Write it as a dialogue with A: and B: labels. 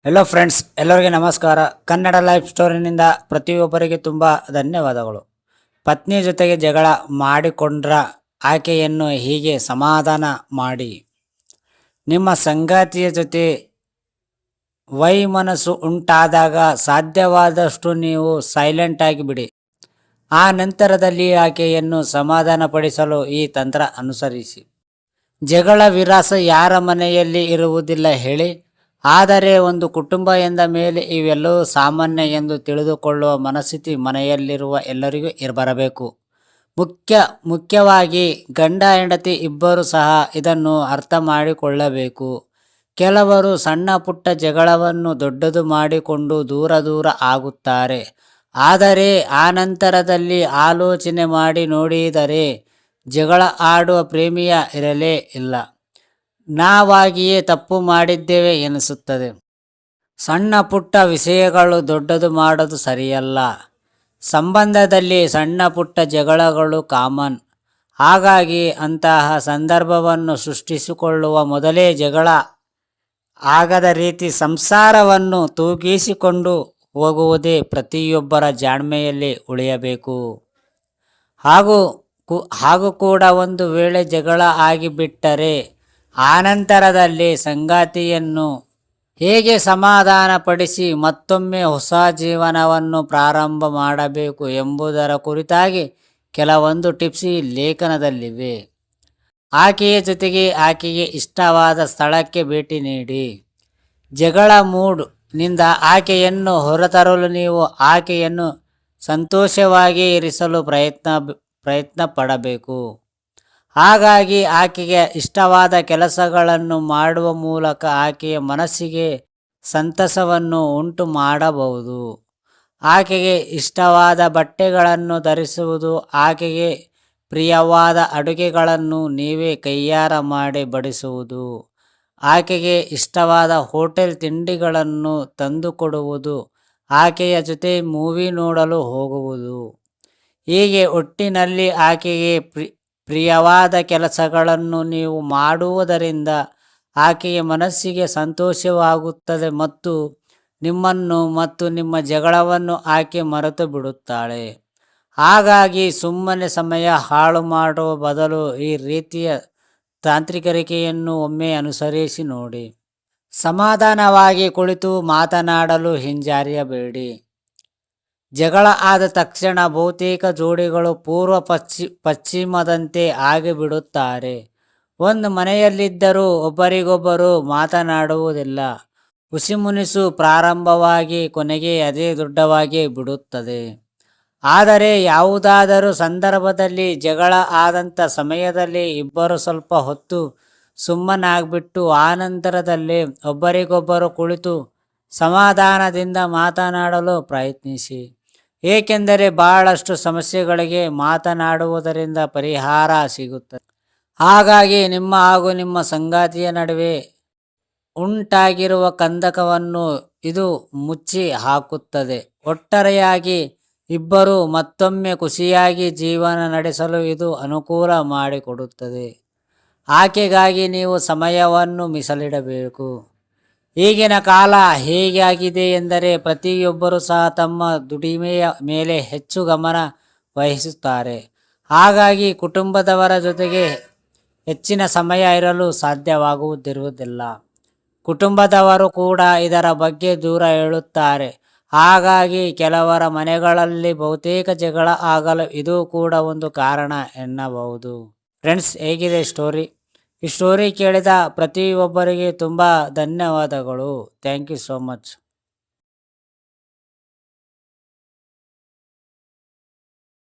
A: Hello friends, ಎಲ್ಲರಿಗೆ ನಮಸ್ಕಾರ. Kannada life ಸ್ಟೋರಿನಿಂದ ಪ್ರತಿಯೊಬ್ಬರಿಗೆ ತುಂಬ ಧನ್ಯವಾದಗಳು. ಪತ್ನಿ ಜೊತೆಗೆ ಜಗಳ ಮಾಡಿಕೊಂಡ್ರ ಆಕೆಯನ್ನು ಹೀಗೆ ಸಮಾಧಾನ ಮಾಡಿ. ನಿಮ್ಮ ಸಂಗಾತಿಯ ಜೊತೆ ವೈಮನಸ್ಸು ಉಂಟಾದಾಗ ಸಾಧ್ಯವಾದಷ್ಟು ನೀವು ಸೈಲೆಂಟ್ ಆಗಿ ಬಿಡಿ. ಆ ನಂತರದಲ್ಲಿ ಆಕೆಯನ್ನು ಸಮಾಧಾನಪಡಿಸಲು ಈ ತಂತ್ರ ಅನುಸರಿಸಿ. ಜಗಳ ವಿರಾಸ ಯಾರ ಮನೆಯಲ್ಲಿ ಇರುವುದಿಲ್ಲ ಹೇಳಿ. ಆದರೆ ಒಂದು ಕುಟುಂಬ ಎಂದ ಮೇಲೆ ಇವೆಲ್ಲವೂ ಸಾಮಾನ್ಯ ಎಂದು ತಿಳಿದುಕೊಳ್ಳುವ ಮನಸ್ಥಿತಿ ಮನೆಯಲ್ಲಿರುವ ಎಲ್ಲರಿಗೂ ಬರಬೇಕು. ಮುಖ್ಯವಾಗಿ ಗಂಡ ಹೆಂಡತಿ ಇಬ್ಬರು ಸಹ ಇದನ್ನು ಅರ್ಥ ಮಾಡಿಕೊಳ್ಳಬೇಕು. ಕೆಲವರು ಸಣ್ಣ ಪುಟ್ಟ ಜಗಳವನ್ನು ದೊಡ್ಡದು ಮಾಡಿಕೊಂಡು ದೂರ ಆಗುತ್ತಾರೆ. ಆದರೆ ಆನಂತರದಲ್ಲಿ ಆಲೋಚನೆ ಮಾಡಿ ನೋಡಿದರೆ ಜಗಳ ಆಡುವ ಪ್ರೇಮಿಯ ಇರಲೇ ಇಲ್ಲ. ನಾವಾಗಿಯೇ ತಪ್ಪು ಮಾಡಿದ್ದೇವೆ ಎನಿಸುತ್ತದೆ. ಸಣ್ಣ ಪುಟ್ಟ ವಿಷಯಗಳು ದೊಡ್ಡದು ಮಾಡೋದು ಸರಿಯಲ್ಲ. ಸಂಬಂಧದಲ್ಲಿ ಸಣ್ಣ ಪುಟ್ಟ ಜಗಳಗಳು ಕಾಮನ್. ಹಾಗಾಗಿ ಅಂತಹ ಸಂದರ್ಭವನ್ನು ಸೃಷ್ಟಿಸಿಕೊಳ್ಳುವ ಮೊದಲೇ ಜಗಳ ಆಗದ ರೀತಿ ಸಂಸಾರವನ್ನು ತೂಗಿಸಿಕೊಂಡು ಹೋಗುವುದೇ ಪ್ರತಿಯೊಬ್ಬರ ಜಾಣ್ಮೆಯಲ್ಲಿ ಉಳಿಯಬೇಕು. ಹಾಗೂ ಕೂಡ ಒಂದು ವೇಳೆ ಜಗಳ ಆಗಿಬಿಟ್ಟರೆ ಆನಂತರದಲ್ಲಿ ಸಂಗಾತಿಯನ್ನು ಹೇಗೆ ಸಮಾಧಾನಪಡಿಸಿ ಮತ್ತೊಮ್ಮೆ ಹೊಸ ಜೀವನವನ್ನು ಪ್ರಾರಂಭ ಮಾಡಬೇಕು ಎಂಬುದರ ಕುರಿತಾಗಿ ಕೆಲವೊಂದು ಟಿಪ್ಸ್ ಈ ಲೇಖನದಲ್ಲಿವೆ. ಆಕೆಯ ಜೊತೆಗೆ ಆಕೆಗೆ ಇಷ್ಟವಾದ ಸ್ಥಳಕ್ಕೆ ಭೇಟಿ ನೀಡಿ. ಜಗಳ ಮೂಡ್ ನಿಂದ ಆಕೆಯನ್ನು ಹೊರತರಲು ನೀವು ಆಕೆಯನ್ನು ಸಂತೋಷವಾಗಿ ಇರಿಸಲು ಪ್ರಯತ್ನ ಪಡಬೇಕು. ಹಾಗಾಗಿ ಆಕೆಗೆ ಇಷ್ಟವಾದ ಕೆಲಸಗಳನ್ನು ಮಾಡುವ ಮೂಲಕ ಆಕೆಯ ಮನಸ್ಸಿಗೆ ಸಂತಸವನ್ನು ಉಂಟು ಮಾಡಬಹುದು. ಆಕೆಗೆ ಇಷ್ಟವಾದ ಬಟ್ಟೆಗಳನ್ನು ಧರಿಸುವುದು, ಆಕೆಗೆ ಪ್ರಿಯವಾದ ಅಡುಗೆಗಳನ್ನು ನೀವೇ ಕೈಯಾರ ಮಾಡಿ ಬಡಿಸುವುದು, ಆಕೆಗೆ ಇಷ್ಟವಾದ ಹೋಟೆಲ್ ತಿಂಡಿಗಳನ್ನು ತಂದುಕೊಡುವುದು, ಆಕೆಯ ಜೊತೆ ಮೂವಿ ನೋಡಲು ಹೋಗುವುದು. ಹೀಗೆ ಒಟ್ಟಿನಲ್ಲಿ ಆಕೆಗೆ ಪ್ರಿಯವಾದ ಕೆಲಸಗಳನ್ನು ನೀವು ಮಾಡುವುದರಿಂದ ಆಕೆಯ ಮನಸ್ಸಿಗೆ ಸಂತೋಷವಾಗುತ್ತದೆ ಮತ್ತು ನಿಮ್ಮನ್ನು ಮತ್ತು ನಿಮ್ಮ ಜಗಳವನ್ನು ಆಕೆ ಮರೆತು ಬಿಡುತ್ತಾಳೆ. ಹಾಗಾಗಿ ಸುಮ್ಮನೆ ಸಮಯ ಹಾಳು ಮಾಡುವ ಬದಲು ಈ ರೀತಿಯ ತಾಂತ್ರಿಕರಿಕೆಯನ್ನು ಒಮ್ಮೆ ಅನುಸರಿಸಿ ನೋಡಿ. ಸಮಾಧಾನವಾಗಿ ಕುಳಿತು ಮಾತನಾಡಲು ಹಿಂಜರಿಯಬೇಡಿ. ಜಗಳ ಆದ ತಕ್ಷಣ ಬಹುತೇಕ ಜೋಡಿಗಳು ಪೂರ್ವ ಪಶ್ಚಿಮದಂತೆ ಆಗಿಬಿಡುತ್ತಾರೆ. ಒಂದು ಮನೆಯಲ್ಲಿದ್ದರೂ ಒಬ್ಬರಿಗೊಬ್ಬರು ಮಾತನಾಡುವುದಿಲ್ಲ. ಹುಸಿಮುನಿಸು ಪ್ರಾರಂಭವಾಗಿ ಕೊನೆಗೆ ಅದೇ ದೊಡ್ಡವಾಗಿ ಬಿಡುತ್ತದೆ. ಆದರೆ ಯಾವುದಾದರೂ ಸಂದರ್ಭದಲ್ಲಿ ಜಗಳ ಆದಂಥ ಸಮಯದಲ್ಲಿ ಇಬ್ಬರು ಸ್ವಲ್ಪ ಹೊತ್ತು ಸುಮ್ಮನಾಗ್ಬಿಟ್ಟು ಆನಂತರದಲ್ಲಿ ಒಬ್ಬರಿಗೊಬ್ಬರು ಕುಳಿತು ಸಮಾಧಾನದಿಂದ ಮಾತನಾಡಲು ಪ್ರಯತ್ನಿಸಿ. ಏಕೆಂದರೆ ಬಹಳಷ್ಟು ಸಮಸ್ಯೆಗಳಿಗೆ ಮಾತನಾಡುವುದರಿಂದ ಪರಿಹಾರ ಸಿಗುತ್ತದೆ. ಹಾಗಾಗಿ ನಿಮ್ಮ ಹಾಗೂ ನಿಮ್ಮ ಸಂಗಾತಿಯ ನಡುವೆ ಉಂಟಾಗಿರುವ ಕಂದಕವನ್ನು ಇದು ಮುಚ್ಚಿ ಹಾಕುತ್ತದೆ. ಒಟ್ಟಾರೆಯಾಗಿ ಇಬ್ಬರು ಮತ್ತೊಮ್ಮೆ ಖುಷಿಯಾಗಿ ಜೀವನ ನಡೆಸಲು ಇದು ಅನುಕೂಲ ಮಾಡಿಕೊಡುತ್ತದೆ. ಆಕೆಗಾಗಿ ನೀವು ಸಮಯವನ್ನು ಮೀಸಲಿಡಬೇಕು. ಈಗಿನ ಕಾಲ ಹೇಗಾಗಿದೆ ಎಂದರೆ ಪ್ರತಿಯೊಬ್ಬರೂ ಸಹ ತಮ್ಮ ದುಡಿಮೆಯ ಮೇಲೆ ಹೆಚ್ಚು ಗಮನ ವಹಿಸುತ್ತಾರೆ. ಹಾಗಾಗಿ ಕುಟುಂಬದವರ ಜೊತೆಗೆ ಹೆಚ್ಚಿನ ಸಮಯ ಇರಲು ಸಾಧ್ಯವಾಗುವುದಿರುವುದಿಲ್ಲ. ಕುಟುಂಬದವರು ಕೂಡ ಇದರ ಬಗ್ಗೆ ದೂರ ಹೇಳುತ್ತಾರೆ. ಹಾಗಾಗಿ ಕೆಲವರ ಮನೆಗಳಲ್ಲಿ ಬಹುತೇಕ ಜಗಳ ಆಗಲು ಇದು ಕೂಡ ಒಂದು ಕಾರಣ ಎನ್ನಬಹುದು. ಫ್ರೆಂಡ್ಸ್, ಹೇಗಿದೆ ಸ್ಟೋರಿ? ಈ ಸ್ಟೋರಿ ಕೇಳಿದ ಪ್ರತಿಯೊಬ್ಬರಿಗೆ ತುಂಬ ಧನ್ಯವಾದಗಳು. Thank you so much.